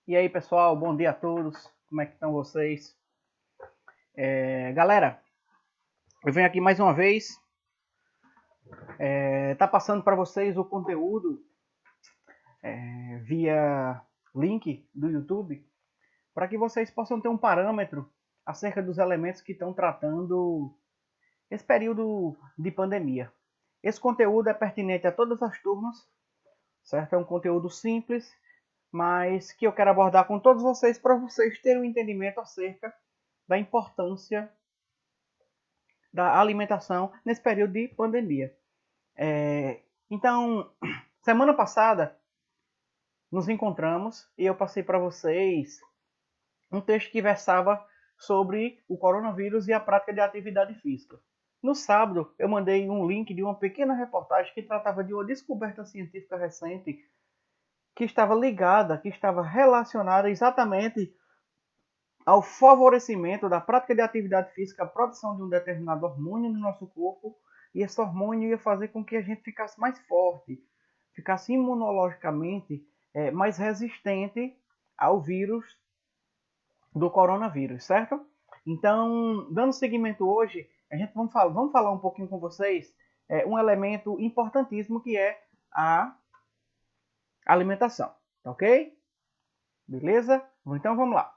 E aí, pessoal, bom dia a todos. Como é que estão vocês? Galera, eu venho aqui mais uma vez, tá passando para vocês o conteúdo via link do YouTube, para que vocês possam ter um parâmetro acerca dos elementos que estão tratando esse período de pandemia. Esse conteúdo é pertinente a todas as turmas, certo? É um conteúdo simples, mas que eu quero abordar com todos vocês para vocês terem um entendimento acerca da importância da alimentação nesse período de pandemia. Então, semana passada nos encontramos e eu passei para vocês um texto que versava sobre o coronavírus e a prática de atividade física. No sábado, eu mandei um link de uma pequena reportagem que tratava de uma descoberta científica recente que estava ligada, que estava relacionada exatamente ao favorecimento da prática de atividade física, a produção de um determinado hormônio no nosso corpo, e esse hormônio ia fazer com que a gente ficasse mais forte, ficasse imunologicamente mais resistente ao vírus do coronavírus, certo? Então, dando seguimento hoje, a gente vamos falar um pouquinho com vocês um elemento importantíssimo que é a alimentação, tá ok? Beleza? Então vamos lá.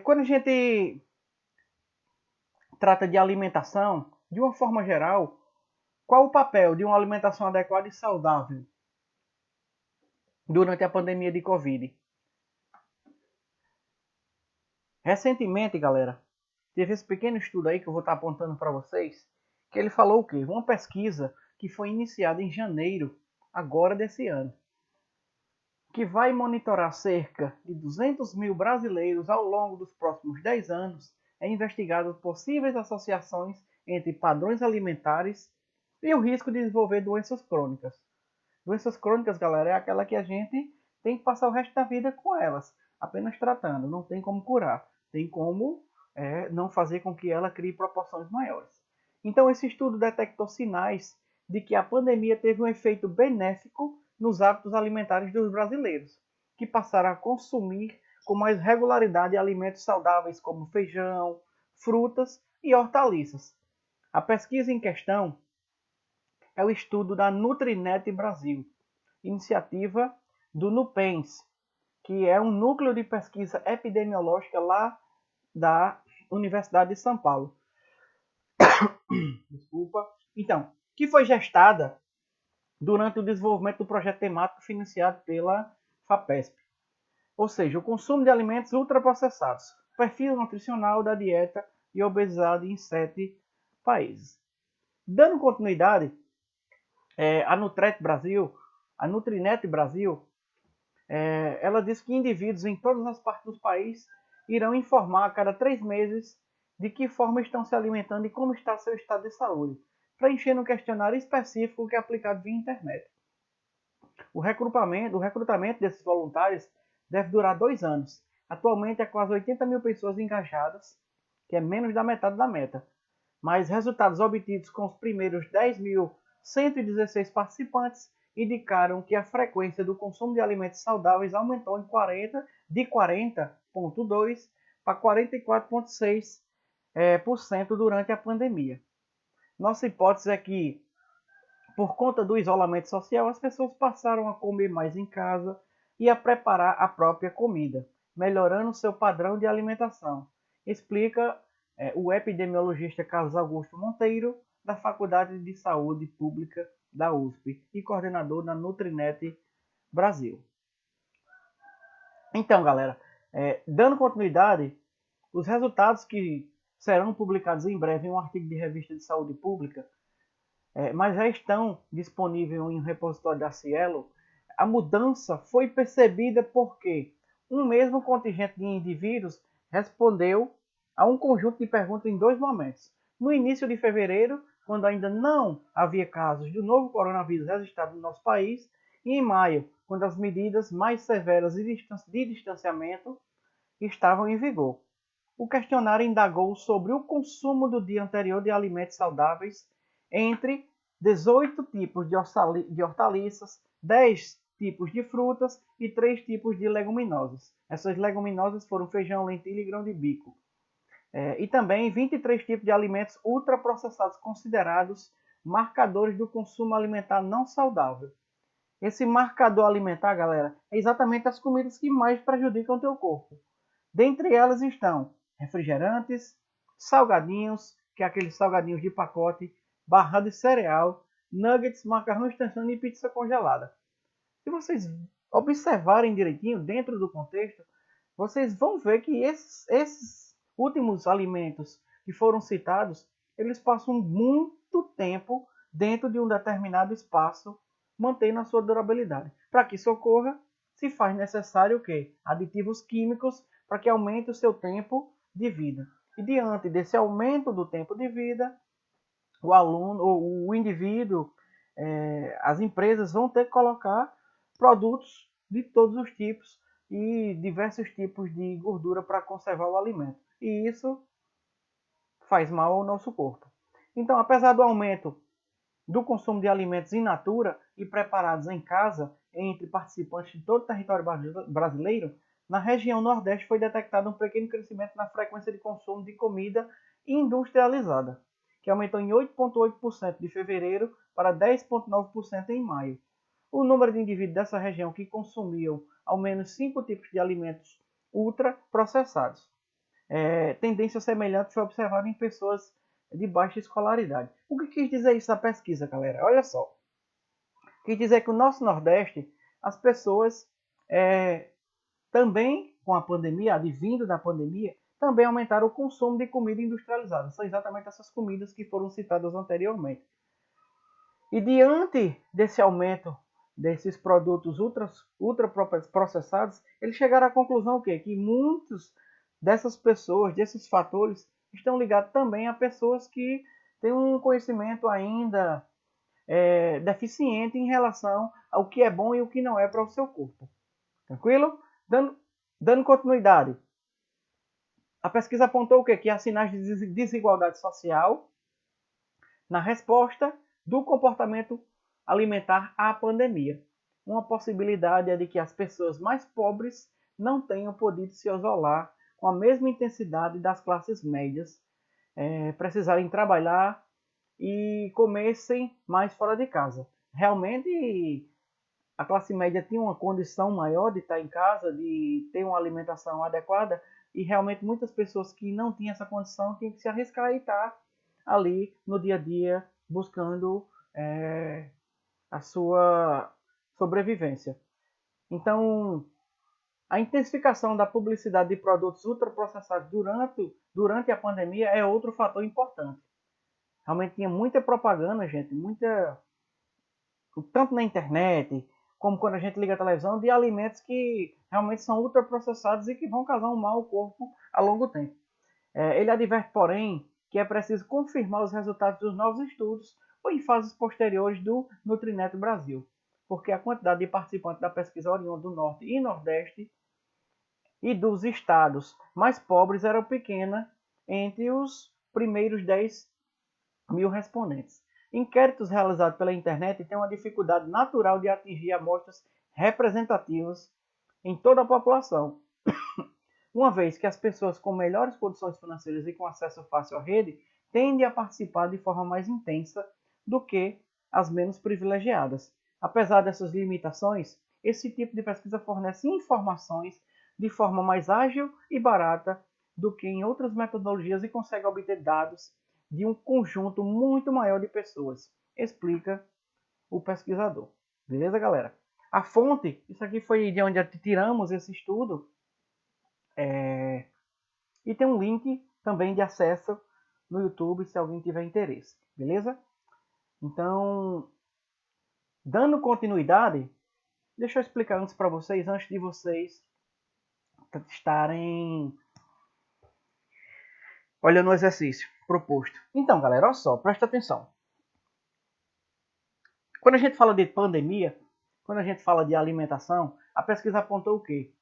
Quando a gente trata de alimentação, de uma forma geral, qual o papel de uma alimentação adequada e saudável durante a pandemia de Covid? Recentemente, galera, teve esse pequeno estudo aí que eu vou estar apontando para vocês, que ele falou o quê? Uma pesquisa que foi iniciada em janeiro, agora desse ano, que vai monitorar cerca de 200 mil brasileiros ao longo dos próximos 10 anos, é investigado possíveis associações entre padrões alimentares e o risco de desenvolver doenças crônicas. Doenças crônicas, galera, é aquela que a gente tem que passar o resto da vida com elas, apenas tratando, não tem como curar, tem como não fazer com que ela crie proporções maiores. Então, esse estudo detectou sinais de que a pandemia teve um efeito benéfico nos hábitos alimentares dos brasileiros, que passaram a consumir com mais regularidade alimentos saudáveis como feijão, frutas e hortaliças. A pesquisa em questão é o estudo da Nutrinet Brasil, iniciativa do NUPENS, que é um núcleo de pesquisa epidemiológica lá da Universidade de São Paulo. Desculpa. Então, que foi gestada durante o desenvolvimento do projeto temático financiado pela FAPESP. Ou seja, o consumo de alimentos ultraprocessados, perfil nutricional da dieta e obesidade em 7 países. Dando continuidade, a Nutrinet Brasil, ela diz que indivíduos em todas as partes do país irão informar a cada 3 meses de que forma estão se alimentando e como está seu estado de saúde, preenchendo um questionário específico que é aplicado via internet. O recrutamento desses voluntários deve durar 2 anos. Atualmente, há quase 80 mil pessoas engajadas, que é menos da metade da meta. Mas resultados obtidos com os primeiros 10.116 participantes indicaram que a frequência do consumo de alimentos saudáveis aumentou de 40,2% para 44,6% durante a pandemia. Nossa hipótese é que, por conta do isolamento social, as pessoas passaram a comer mais em casa e a preparar a própria comida, melhorando seu padrão de alimentação, explica o epidemiologista Carlos Augusto Monteiro, da Faculdade de Saúde Pública da USP e coordenador da Nutrinet Brasil. Então, galera, dando continuidade, os resultados que serão publicados em breve em um artigo de revista de saúde pública, mas já estão disponíveis em um repositório da Cielo, a mudança foi percebida porque um mesmo contingente de indivíduos respondeu a um conjunto de perguntas em 2 momentos. No início de fevereiro, quando ainda não havia casos do novo coronavírus registrado no nosso país, e em maio, quando as medidas mais severas de distanciamento estavam em vigor. O questionário indagou sobre o consumo do dia anterior de alimentos saudáveis entre 18 tipos de hortaliças, 10 tipos de frutas e 3 tipos de leguminosas. Essas leguminosas foram feijão, lentilha e grão de bico. E também 23 tipos de alimentos ultraprocessados considerados marcadores do consumo alimentar não saudável. Esse marcador alimentar, galera, é exatamente as comidas que mais prejudicam o teu corpo. Dentre elas estão refrigerantes, salgadinhos, que é aqueles salgadinhos de pacote, barra de cereal, nuggets, macarrão instantâneo e pizza congelada. Se vocês observarem direitinho dentro do contexto, vocês vão ver que esses últimos alimentos que foram citados, eles passam muito tempo dentro de um determinado espaço, mantendo a sua durabilidade. Para que isso ocorra, se faz necessário o quê? Aditivos químicos para que aumente o seu tempo de vida. E diante desse aumento do tempo de vida, o aluno, ou o indivíduo, as empresas vão ter que colocar produtos de todos os tipos e diversos tipos de gordura para conservar o alimento. E isso faz mal ao nosso corpo. Então, apesar do aumento do consumo de alimentos in natura e preparados em casa entre participantes de todo o território brasileiro, na região Nordeste foi detectado um pequeno crescimento na frequência de consumo de comida industrializada, que aumentou em 8,8% de fevereiro para 10,9% em maio. O número de indivíduos dessa região que consumiam ao menos 5 tipos de alimentos ultraprocessados. Tendência semelhante foi observada em pessoas de baixa escolaridade. O que quis dizer isso na pesquisa, galera? Olha só. Quis dizer que o nosso Nordeste, as pessoas também com a pandemia, advindo da pandemia, também aumentaram o consumo de comida industrializada. São exatamente essas comidas que foram citadas anteriormente. E diante desse aumento desses produtos ultraprocessados, eles chegaram à conclusão o quê? Que muitos dessas pessoas, desses fatores, estão ligados também a pessoas que têm um conhecimento ainda deficiente em relação ao que é bom e o que não é para o seu corpo. Tranquilo? Dando continuidade. A pesquisa apontou o quê? Que há sinais de desigualdade social na resposta do comportamento alimentar à pandemia. Uma possibilidade é de que as pessoas mais pobres não tenham podido se isolar com a mesma intensidade das classes médias, precisarem trabalhar e comessem mais fora de casa. Realmente, a classe média tinha uma condição maior de estar em casa, de ter uma alimentação adequada, e realmente muitas pessoas que não tinham essa condição tinham que se arriscar e estar ali no dia a dia buscando a sua sobrevivência. Então, a intensificação da publicidade de produtos ultraprocessados durante a pandemia é outro fator importante. Realmente tinha muita propaganda, gente, tanto na internet, como quando a gente liga a televisão, de alimentos que realmente são ultraprocessados e que vão causar um mal ao corpo a longo tempo. Ele adverte, porém, que é preciso confirmar os resultados dos novos estudos ou em fases posteriores do Nutrinet Brasil, porque a quantidade de participantes da pesquisa oriunda do Norte e Nordeste e dos estados mais pobres era pequena entre os primeiros 10 mil respondentes. Inquéritos realizados pela internet têm uma dificuldade natural de atingir amostras representativas em toda a população, uma vez que as pessoas com melhores condições financeiras e com acesso fácil à rede tendem a participar de forma mais intensa do que as menos privilegiadas. Apesar dessas limitações, esse tipo de pesquisa fornece informações de forma mais ágil e barata do que em outras metodologias e consegue obter dados de um conjunto muito maior de pessoas, explica o pesquisador. Beleza, galera? A fonte, isso aqui foi de onde tiramos esse estudo, e tem um link também de acesso no YouTube se alguém tiver interesse, beleza? Então, dando continuidade, deixa eu explicar antes para vocês, antes de vocês estarem olhando o exercício proposto. Então, galera, olha só, presta atenção. Quando a gente fala de pandemia, quando a gente fala de alimentação, a pesquisa apontou o quê?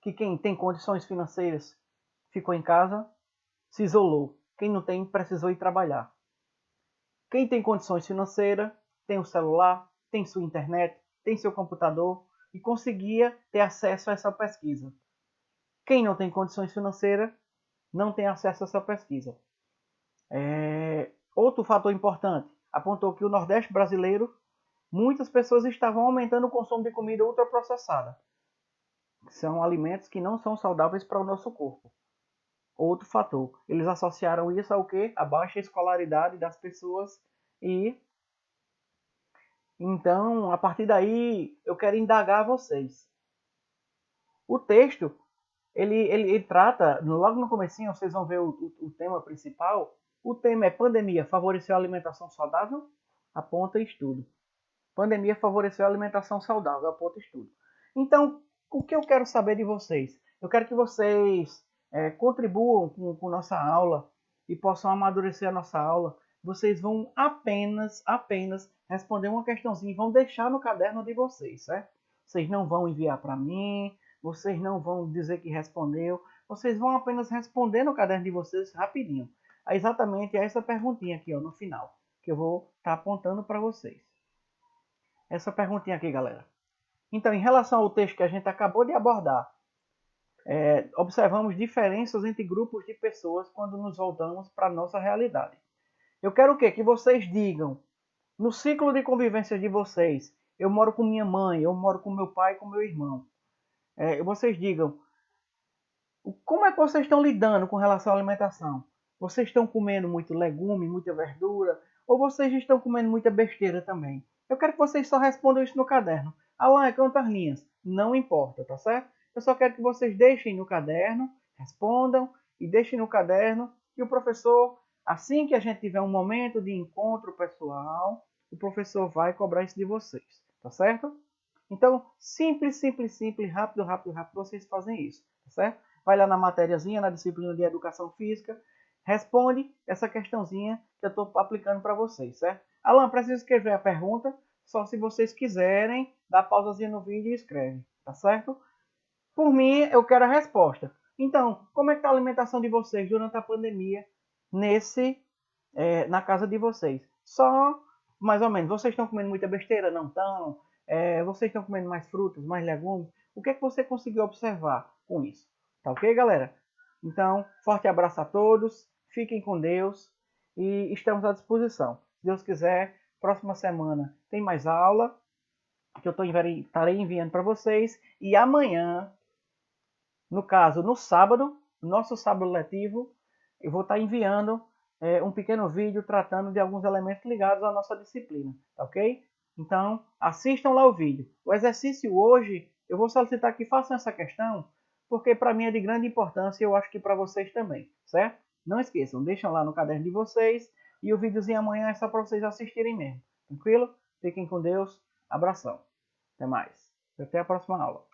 Que quem tem condições financeiras ficou em casa, se isolou. Quem não tem, precisou ir trabalhar. Quem tem condições financeiras, tem o celular, tem sua internet, tem seu computador, e conseguia ter acesso a essa pesquisa. Quem não tem condições financeiras não tem acesso a essa pesquisa. Outro fator importante, apontou que o Nordeste brasileiro, muitas pessoas estavam aumentando o consumo de comida ultraprocessada. São alimentos que não são saudáveis para o nosso corpo. Outro fator, eles associaram isso ao quê? A baixa escolaridade das pessoas e então, a partir daí, eu quero indagar vocês. O texto, ele trata, logo no comecinho, vocês vão ver o tema principal. O tema é pandemia favoreceu a alimentação saudável? Aponta estudo. Pandemia favoreceu a alimentação saudável? Aponta estudo. Então, o que eu quero saber de vocês? Eu quero que vocês contribuam com nossa aula e possam amadurecer a nossa aula. Vocês vão apenas responder uma questãozinha e vão deixar no caderno de vocês, certo? Vocês não vão enviar para mim, vocês não vão dizer que respondeu, vocês vão apenas responder no caderno de vocês rapidinho. É exatamente essa perguntinha aqui, ó, no final, que eu vou estar apontando para vocês. Essa perguntinha aqui, galera. Então, em relação ao texto que a gente acabou de abordar, observamos diferenças entre grupos de pessoas quando nos voltamos para a nossa realidade. Eu quero o quê? Que vocês digam, no ciclo de convivência de vocês, eu moro com minha mãe, eu moro com meu pai e com meu irmão. Vocês digam, como é que vocês estão lidando com relação à alimentação? Vocês estão comendo muito legume, muita verdura? Ou vocês estão comendo muita besteira também? Eu quero que vocês só respondam isso no caderno. Alan, é quantas linhas? Não importa, tá certo? Eu só quero que vocês deixem no caderno, respondam e deixem no caderno. E o professor, assim que a gente tiver um momento de encontro pessoal, o professor vai cobrar isso de vocês, tá certo? Então, simples, rápido, vocês fazem isso, tá certo? Vai lá na matériazinha, na disciplina de Educação Física, responde essa questãozinha que eu estou aplicando para vocês, certo? Alan, preciso escrever a pergunta, só se vocês quiserem, dá pausazinha no vídeo e escreve, tá certo? Por mim, eu quero a resposta. Então, como é que está a alimentação de vocês durante a pandemia na casa de vocês? Só, mais ou menos, vocês estão comendo muita besteira? Não estão? Vocês estão comendo mais frutas, mais legumes? O que é que você conseguiu observar com isso? Tá ok, galera? Então, forte abraço a todos, fiquem com Deus e estamos à disposição. Se Deus quiser, próxima semana tem mais aula que eu estarei enviando para vocês. E amanhã, no caso, no sábado, nosso sábado letivo, eu vou estar enviando um pequeno vídeo tratando de alguns elementos ligados à nossa disciplina, tá ok? Então, assistam lá o vídeo. O exercício hoje, eu vou solicitar que façam essa questão, porque para mim é de grande importância e eu acho que para vocês também, certo? Não esqueçam, deixam lá no caderno de vocês e o videozinho amanhã é só para vocês assistirem mesmo, tranquilo? Fiquem com Deus, abração, até mais, até a próxima aula.